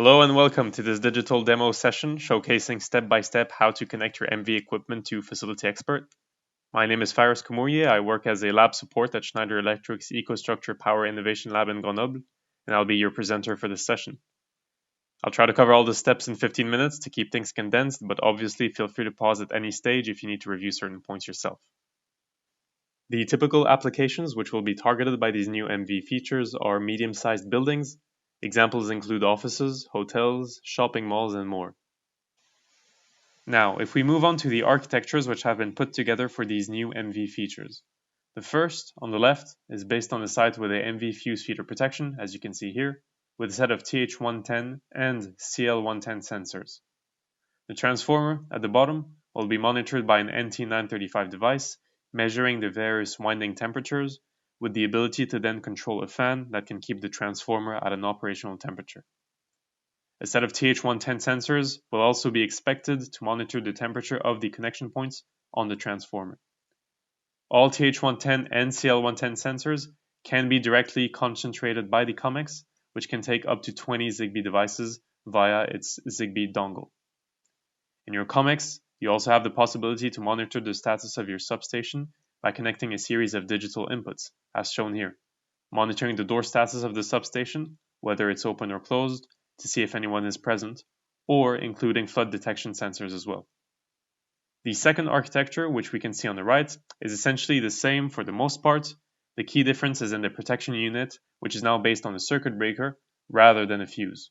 Hello and welcome to this digital demo session showcasing step-by-step how to connect your MV equipment to Facility Expert. My name is Faris Kamourié. I work as a lab support at Schneider Electric's EcoStructure Power Innovation Lab in Grenoble, and I'll be your presenter for this session. I'll try to cover all the steps in 15 minutes to keep things condensed, but obviously feel free to pause at any stage if you need to review certain points yourself. The typical applications which will be targeted by these new MV features are medium-sized buildings. Examples include offices, hotels, shopping malls, and more. Now, if we move on to the architectures which have been put together for these new MV features. The first, on the left, is based on the site with a MV fuse feeder protection, as you can see here, with a set of TH110 and CL110 sensors. The transformer at the bottom will be monitored by an NT935 device, measuring the various winding temperatures, with the ability to then control a fan that can keep the transformer at an operational temperature. A set of TH110 sensors will also be expected to monitor the temperature of the connection points on the transformer. All TH110 and CL110 sensors can be directly concentrated by the COMEX, which can take up to 20 ZigBee devices via its ZigBee dongle. In your COMEX, you also have the possibility to monitor the status of your substation by connecting a series of digital inputs, as shown here, monitoring the door status of the substation, whether it's open or closed, to see if anyone is present, or including flood detection sensors as well. The second architecture, which we can see on the right, is essentially the same for the most part. The key difference is in the protection unit, which is now based on a circuit breaker rather than a fuse.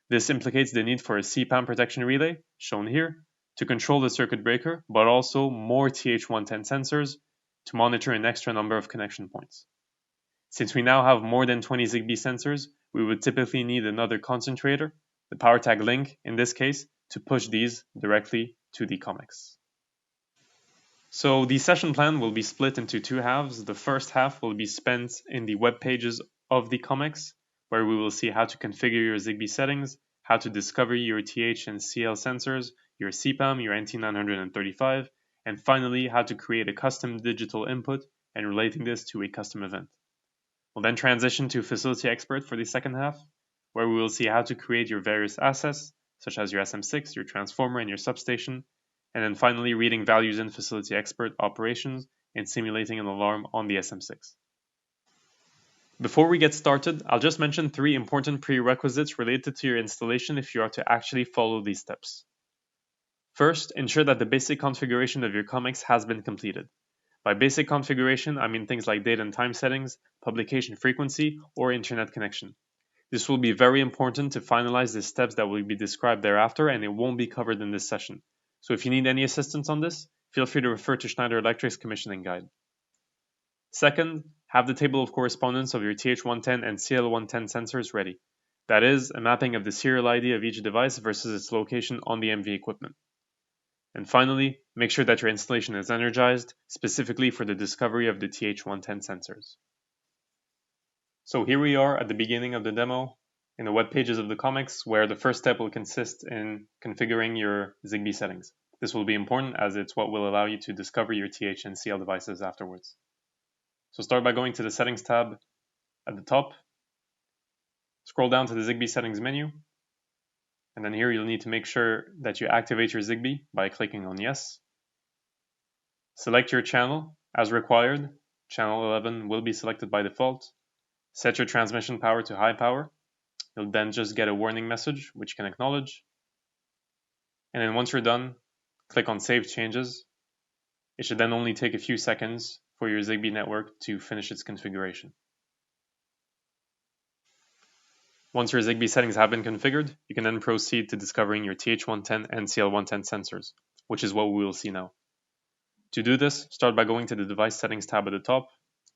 This implicates the need for a CPAM protection relay, shown here, to control the circuit breaker, but also more TH110 sensors to monitor an extra number of connection points. Since we now have more than 20 ZigBee sensors, we would typically need another concentrator, the power tag link in this case, to push these directly to the COMEX. So the session plan will be split into two halves. The first half will be spent in the web pages of the COMEX, where we will see how to configure your ZigBee settings, how to discover your TH and CL sensors, your CPAM, your NT935, and finally how to create a custom digital input and relating this to a custom event. We'll then transition to Facility Expert for the second half, where we will see how to create your various assets, such as your SM6, your transformer, and your substation, and then finally reading values in Facility Expert operations and simulating an alarm on the SM6. Before we get started, I'll just mention 3 important prerequisites related to your installation if you are to actually follow these steps. First, ensure that the basic configuration of your COMEX has been completed. By basic configuration, I mean things like date and time settings, publication frequency, or internet connection. This will be very important to finalize the steps that will be described thereafter, and it won't be covered in this session. So if you need any assistance on this, feel free to refer to Schneider Electric's commissioning guide. Second, have the table of correspondence of your TH110 and CL110 sensors ready. That is, a mapping of the serial ID of each device versus its location on the MV equipment. And finally, make sure that your installation is energized, specifically for the discovery of the TH110 sensors. So here we are at the beginning of the demo in the web pages of the COMEX, where the first step will consist in configuring your ZigBee settings. This will be important as it's what will allow you to discover your TH and CL devices afterwards. So start by going to the Settings tab at the top, scroll down to the ZigBee Settings menu, and then here you'll need to make sure that you activate your ZigBee by clicking on Yes. Select your channel as required. Channel 11 will be selected by default. Set your transmission power to high power. You'll then just get a warning message, which you can acknowledge. And then once you're done, click on Save Changes. It should then only take a few seconds for your ZigBee network to finish its configuration. Once your ZigBee settings have been configured, you can then proceed to discovering your TH110 and CL110 sensors, which is what we will see now. To do this, start by going to the Device Settings tab at the top.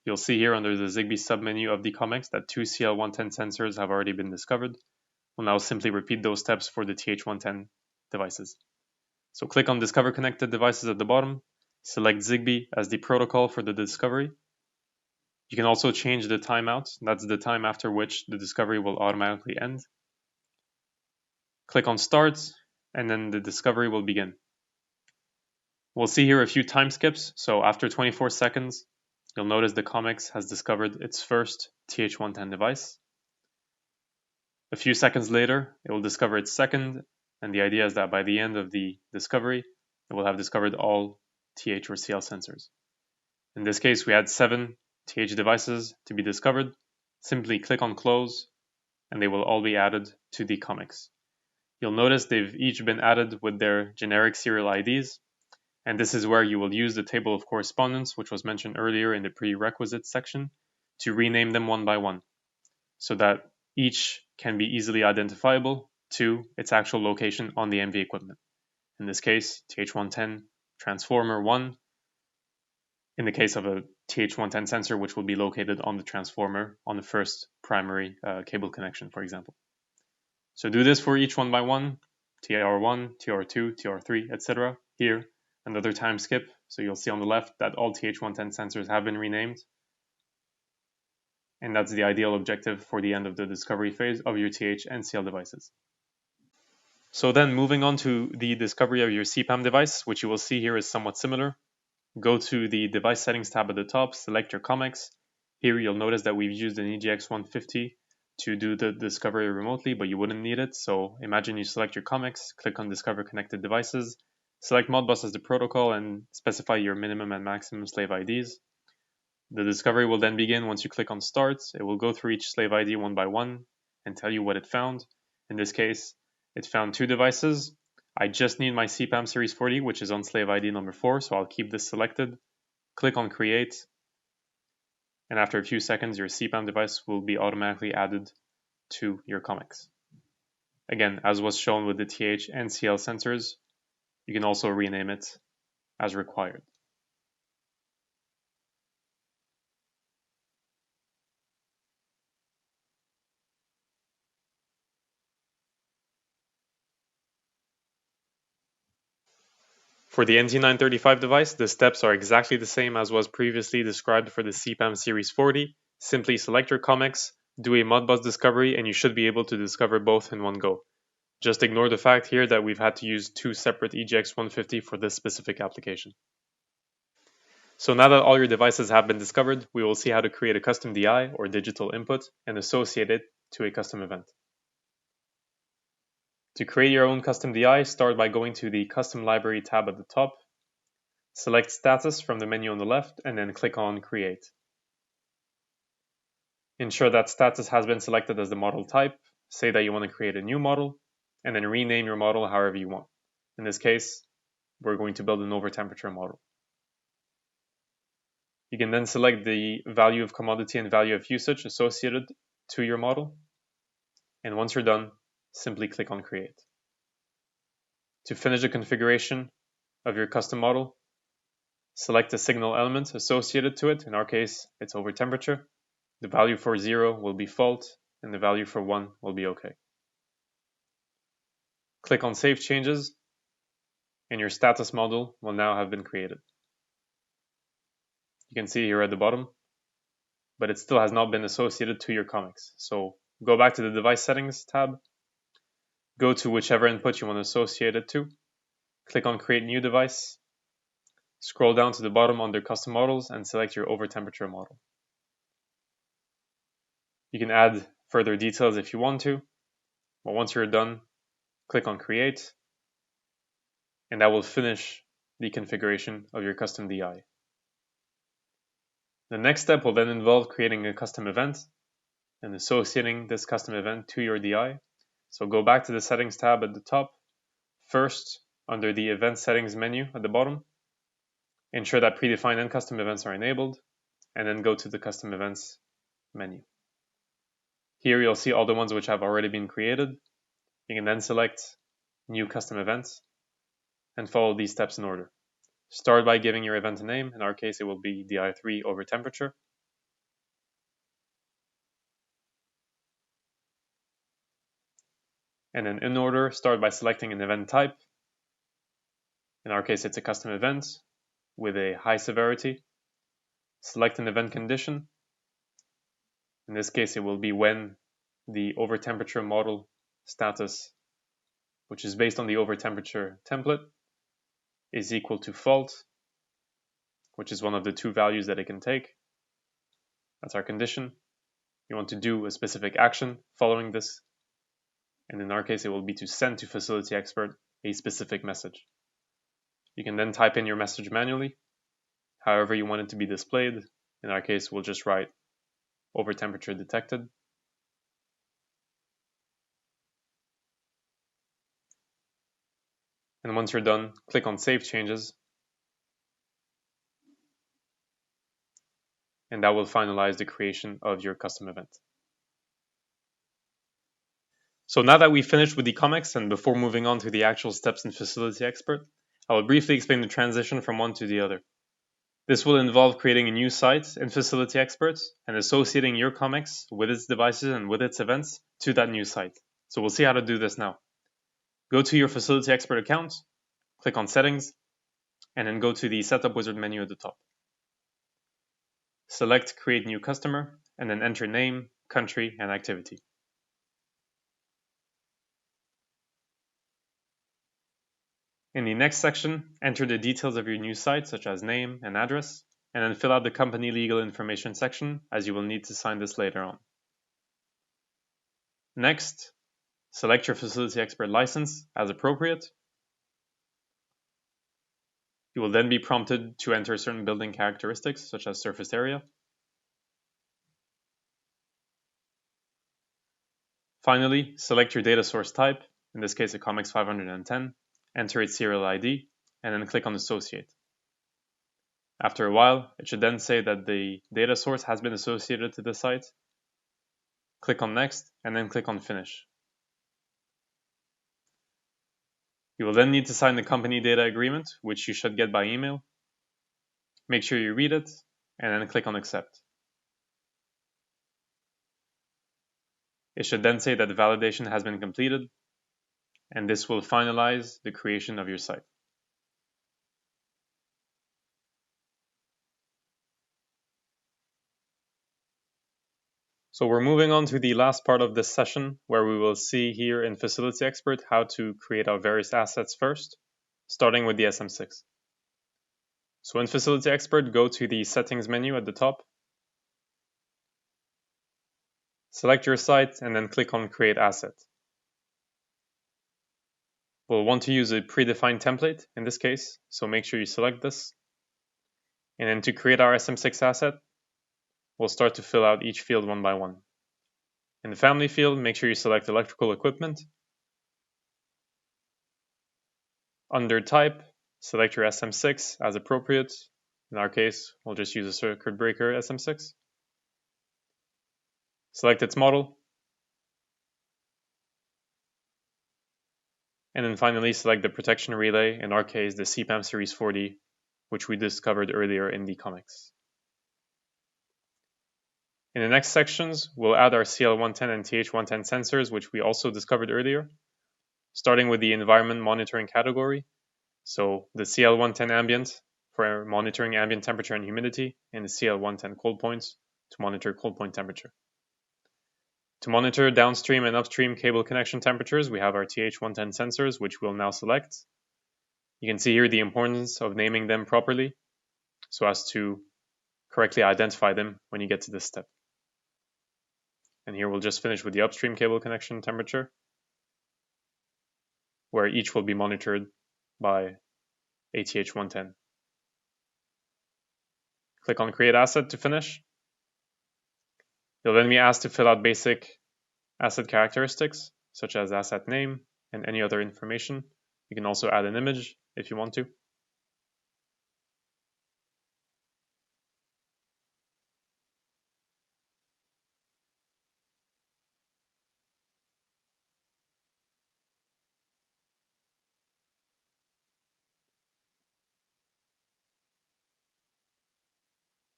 You'll see here under the ZigBee submenu of the COMEX that 2 CL110 sensors have already been discovered. We'll now simply repeat those steps for the TH110 devices. So click on Discover Connected Devices at the bottom, select ZigBee as the protocol for the discovery. You can also change the timeout, that's the time after which the discovery will automatically end. Click on Start, and then the discovery will begin. We'll see here a few time skips, so after 24 seconds, you'll notice the COMEX has discovered its first TH110 device. A few seconds later, it will discover its second, and the idea is that by the end of the discovery, it will have discovered all TH or CL sensors. In this case, we had 7 TH devices to be discovered. Simply click on close, and they will all be added to the comics. You'll notice they've each been added with their generic serial IDs, and this is where you will use the table of correspondence, which was mentioned earlier in the prerequisites section, to rename them one by one, so that each can be easily identifiable to its actual location on the MV equipment. In this case, TH110 transformer 1, in the case of a TH110 sensor, which will be located on the transformer on the first primary cable connection, for example. So do this for each one by one, TR1, TR2, TR3, etc. Here, another time skip, so you'll see on the left that all TH110 sensors have been renamed. And that's the ideal objective for the end of the discovery phase of your TH and CL devices. So then moving on to the discovery of your CPAM device, which you will see here is somewhat similar. Go to the device settings tab at the top, select your comics. Here you'll notice that we've used an EGX150 to do the discovery remotely, but you wouldn't need it. So imagine you select your comics, click on Discover Connected Devices, select Modbus as the protocol, and specify your minimum and maximum slave IDs. The discovery will then begin once you click on Start. It will go through each slave ID one by one and tell you what it found. In this case, it found 2 devices. I just need my CPAM Series 40, which is on slave ID number 4, so I'll keep this selected. Click on Create, and after a few seconds, your CPAM device will be automatically added to your comics. Again, as was shown with the TH and CL sensors, you can also rename it as required. For the NT935 device, the steps are exactly the same as was previously described for the CPAM Series 40. Simply select your comics, do a Modbus discovery, and you should be able to discover both in one go. Just ignore the fact here that we've had to use 2 separate EGX150 for this specific application. So now that all your devices have been discovered, we will see how to create a custom DI or digital input and associate it to a custom event. To create your own custom DI, start by going to the Custom Library tab at the top, select Status from the menu on the left, and then click on Create. Ensure that Status has been selected as the model type, say that you want to create a new model, and then rename your model however you want. In this case, we're going to build an overtemperature model. You can then select the value of commodity and value of usage associated to your model, and once you're done, simply click on Create. To finish the configuration of your custom model, select a signal element associated to it. In our case, it's over temperature. The value for 0 will be fault, and the value for 1 will be OK. Click on Save Changes, and your status model will now have been created. You can see here at the bottom, but it still has not been associated to your comics. So go back to the Device Settings tab, go to whichever input you want to associate it to, click on Create New Device, scroll down to the bottom under Custom Models and select your overtemperature model. You can add further details if you want to, but once you're done, click on Create, and that will finish the configuration of your custom DI. The next step will then involve creating a custom event and associating this custom event to your DI. So go back to the Settings tab at the top. First, under the Event Settings menu at the bottom, ensure that predefined and custom events are enabled, and then go to the Custom Events menu. Here you'll see all the ones which have already been created. You can then select New Custom Events and follow these steps in order. Start by giving your event a name. In our case, it will be DI3 over temperature. And then in order, start by selecting an event type. In our case, it's a custom event with a high severity. Select an event condition. In this case, it will be when the overtemperature model status, which is based on the overtemperature template, is equal to fault, which is one of the 2 values that it can take. That's our condition. You want to do a specific action following this and in our case it will be to send to facility expert a specific message. You can then type in your message manually, however you want it to be displayed. In our case, we'll just write over temperature detected. And once you're done, click on Save Changes, and that will finalize the creation of your custom event. So now that we've finished with the comics, and before moving on to the actual steps in Facility Expert, I will briefly explain the transition from one to the other. This will involve creating a new site in Facility Expert and associating your comics with its devices and with its events to that new site. So we'll see how to do this now. Go to your Facility Expert account, click on Settings, and then go to the Setup Wizard menu at the top. Select Create New Customer, and then enter name, country, and activity. In the next section, enter the details of your new site, such as name and address, and then fill out the company legal information section, as you will need to sign this later on. Next, select your Facility Expert license as appropriate. You will then be prompted to enter certain building characteristics, such as surface area. Finally, select your data source type, in this case a Comics 510, enter its serial ID, and then click on Associate. After a while, it should then say that the data source has been associated to the site. Click on Next, and then click on Finish. You will then need to sign the company data agreement, which you should get by email. Make sure you read it, and then click on Accept. It should then say that the validation has been completed, and this will finalize the creation of your site. So we're moving on to the last part of this session, where we will see here in Facility Expert how to create our various assets first, starting with the SM6. So in Facility Expert, go to the Settings menu at the top, select your site, and then click on Create Asset. We'll want to use a predefined template in this case, so make sure you select this. And then to create our SM6 asset, we'll start to fill out each field one by one. In the family field, make sure you select electrical equipment. Under type, select your SM6 as appropriate. In our case, we'll just use a circuit breaker SM6. Select its model. And then finally, select the protection relay, in our case, the CPAM Series 40, which we discovered earlier in the comics. In the next sections, we'll add our CL110 and TH110 sensors, which we also discovered earlier, starting with the environment monitoring category. So the CL110 ambient for monitoring ambient temperature and humidity, and the CL110 cold points to monitor cold point temperature. To monitor downstream and upstream cable connection temperatures, we have our TH110 sensors, which we'll now select. You can see here the importance of naming them properly so as to correctly identify them when you get to this step. And here we'll just finish with the upstream cable connection temperature, where each will be monitored by ATH110. Click on Create Asset to finish. You'll then be asked to fill out basic asset characteristics, such as asset name and any other information. You can also add an image if you want to.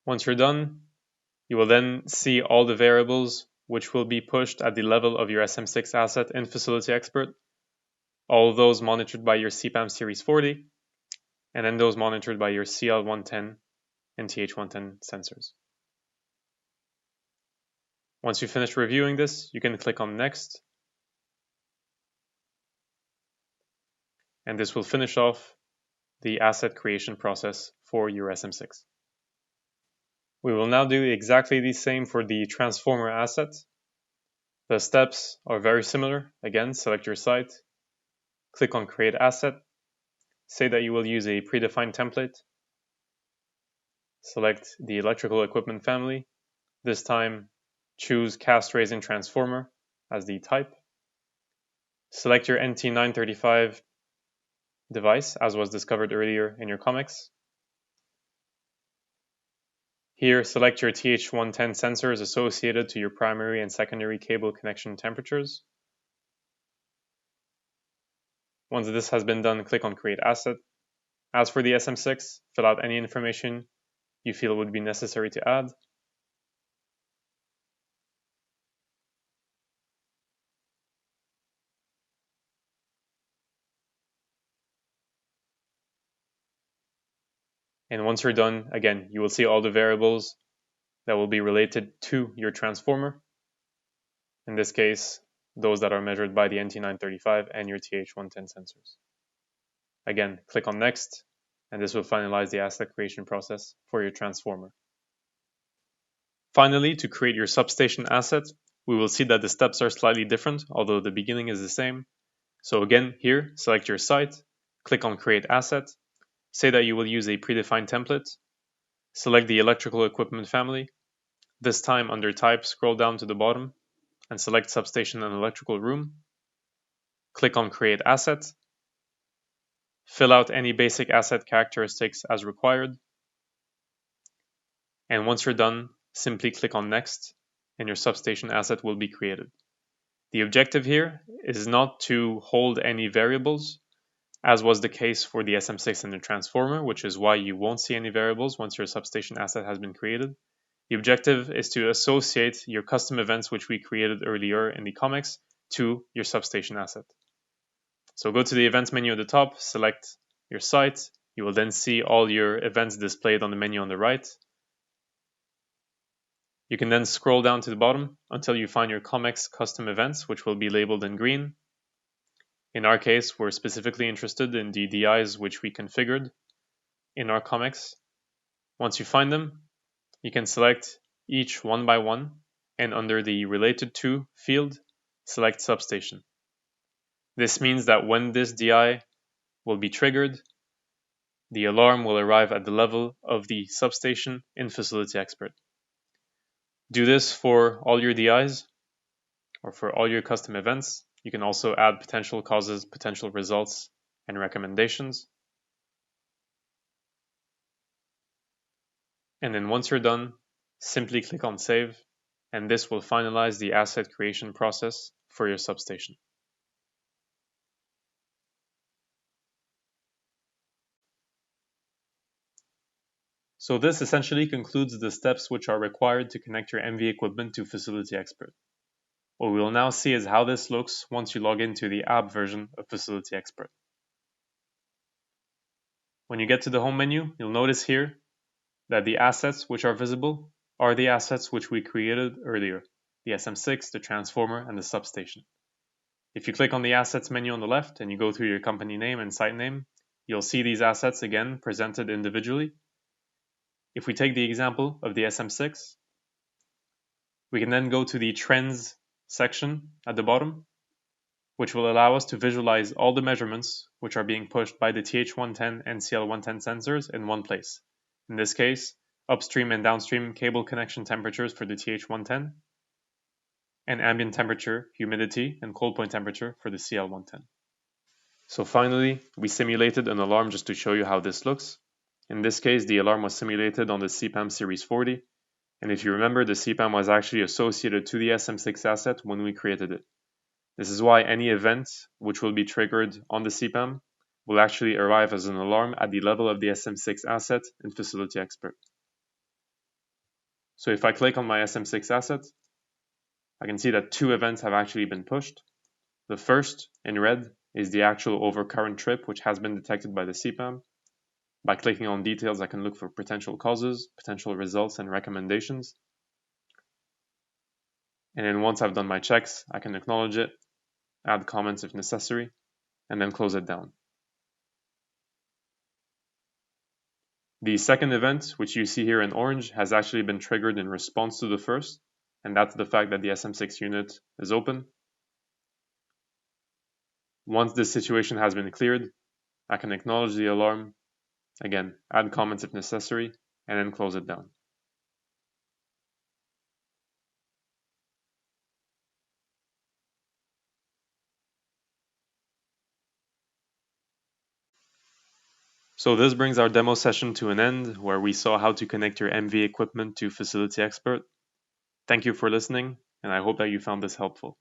Once you're done, you will then see all the variables which will be pushed at the level of your SM6 asset in Facility Expert, all of those monitored by your CPAM Series 40, and then those monitored by your CL110 and TH110 sensors. Once you finish reviewing this, you can click on Next, and this will finish off the asset creation process for your SM6. We will now do exactly the same for the transformer asset. The steps are very similar. Again, select your site, click on Create Asset, say that you will use a predefined template, select the electrical equipment family. This time, choose Cast Raising Transformer as the type. Select your NT935 device, as was discovered earlier in your comics. Here, select your TH110 sensors associated to your primary and secondary cable connection temperatures. Once this has been done, click on Create Asset. As for the SM6, fill out any information you feel would be necessary to add. And once you're done, again, you will see all the variables that will be related to your transformer. In this case, those that are measured by the NT935 and your TH110 sensors. Again, click on Next, and this will finalize the asset creation process for your transformer. Finally, to create your substation asset, we will see that the steps are slightly different, although the beginning is the same. So again, here, select your site, click on Create Asset, say that you will use a predefined template, select the electrical equipment family. This time under Type, scroll down to the bottom and select Substation and Electrical Room. Click on Create Asset. Fill out any basic asset characteristics as required. And once you're done, simply click on Next and your substation asset will be created. The objective here is not to hold any variables, as was the case for the SM6 and the transformer, which is why you won't see any variables once your substation asset has been created. The objective is to associate your custom events, which we created earlier in the comics, to your substation asset. So go to the events menu at the top, select your site. You will then see all your events displayed on the menu on the right. You can then scroll down to the bottom until you find your comics custom events, which will be labeled in green. In our case, we're specifically interested in the DIs which we configured in our comics. Once you find them, you can select each one by one, and under the Related To field, select Substation. This means that when this DI will be triggered, the alarm will arrive at the level of the substation in Facility Expert. Do this for all your DIs or for all your custom events. You can also add potential causes, potential results, and recommendations. And then once you're done, simply click on Save, and this will finalize the asset creation process for your substation. So this essentially concludes the steps which are required to connect your MV equipment to Facility Expert. What we will now see is how this looks once you log into the app version of Facility Expert. When you get to the home menu, you'll notice here that the assets which are visible are the assets which we created earlier, the SM6, the transformer, and the substation. If you click on the assets menu on the left and you go through your company name and site name, you'll see these assets again presented individually. If we take the example of the SM6, we can then go to the Trends section at the bottom, which will allow us to visualize all the measurements which are being pushed by the TH110 and CL110 sensors in one place. In this case, upstream and downstream cable connection temperatures for the TH110, and ambient temperature, humidity, and cold point temperature for the CL110. So finally, we simulated an alarm just to show you how this looks. In this case, the alarm was simulated on the CPAM Series 40, and if you remember, the CPAM was actually associated to the SM6 asset when we created it. This is why any event which will be triggered on the CPAM will actually arrive as an alarm at the level of the SM6 asset in Facility Expert. So if I click on my SM6 asset, I can see that two events have actually been pushed. The first, in red, is the actual overcurrent trip which has been detected by the CPAM. By clicking on details, I can look for potential causes, potential results, and recommendations. And then once I've done my checks, I can acknowledge it, add comments if necessary, and then close it down. The second event, which you see here in orange, has actually been triggered in response to the first. and that's the fact that the SM6 unit is open. Once this situation has been cleared, I can acknowledge the alarm, again, add comments if necessary, and then close it down. So this brings our demo session to an end, where we saw how to connect your MV equipment to Facility Expert. Thank you for listening, and I hope that you found this helpful.